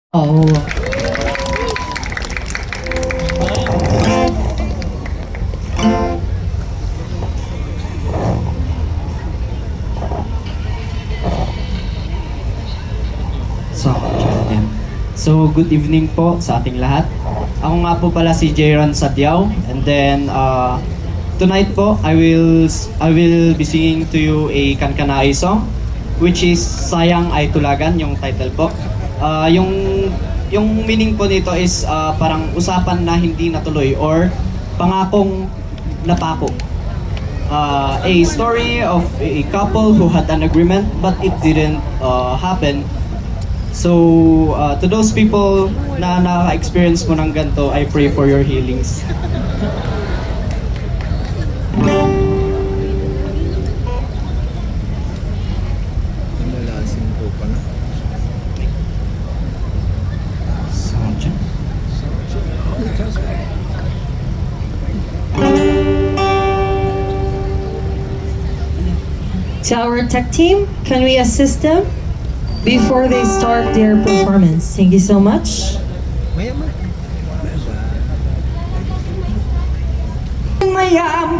Oh. So, good evening po sa ating lahat. Ako nga po pala si Jayron Sadyao, and then tonight po I will be singing to you a Kankanai song, which is Sayang Ay Tulagan, yung title po. Yung meaning po nito is parang usapan na hindi natuloy or pangakong napako. A story of a couple who had an agreement but it didn't happen. So, to those people na naka-experience mo ng ganito, I pray for your healings. To our tech team, can we assist them before they start their performance? Thank you so much. Mayam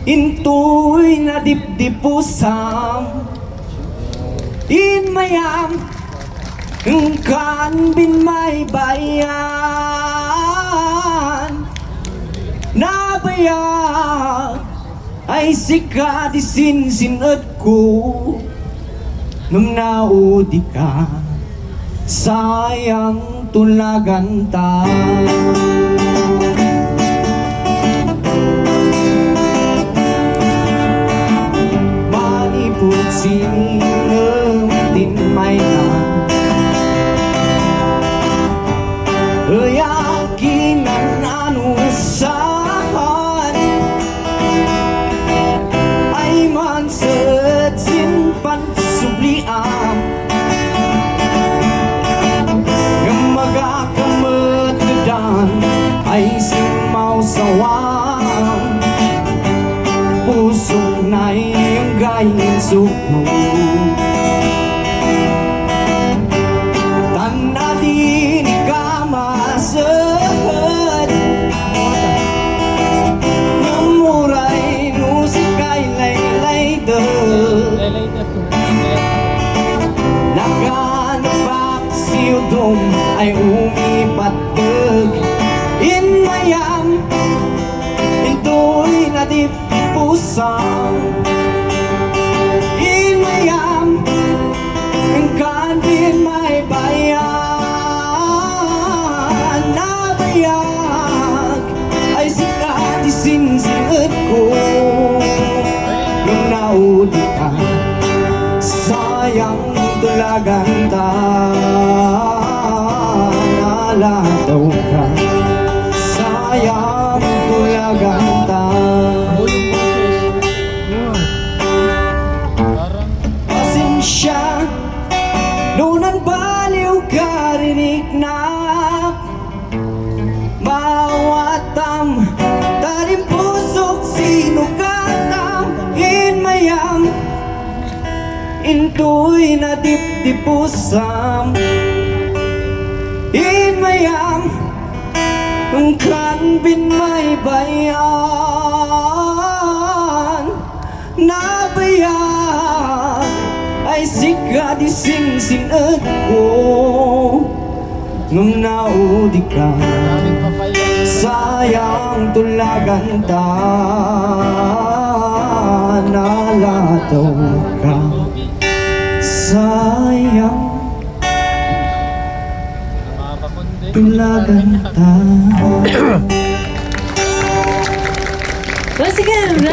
intoy na dipdipusam in mayam ng kan bin may bayan na bayan ay sika di sinsinad ko nung naudi ka, sayang tulagan ta. Maniput sineng din may na yakinan anusahan ay mansad simpan subliam ng magakamatdan ay simaw sawang pusong na iyong gayin suko tan na di ni kamasad namuray nusikay laylay Naganapak si Udom ay umipatag in mayam intoy na di pusang in mayam ang kanbin may bayan na bayag ay sikat isinsingat ko nung naudi ka, sayang tulagan ta, nalataw ka, sayang tulagan ta. Pasensya, nunan baliw ka rinig na mawatam, tarim pusok sinugatam, in mayam intoy na dipdipusam in mayam ang kanbin may bayan na bayan ay sika di singsinag ko nung naudi ka, sayang tulagan ta, nalataw ka, sayang tulagan ta. Once again,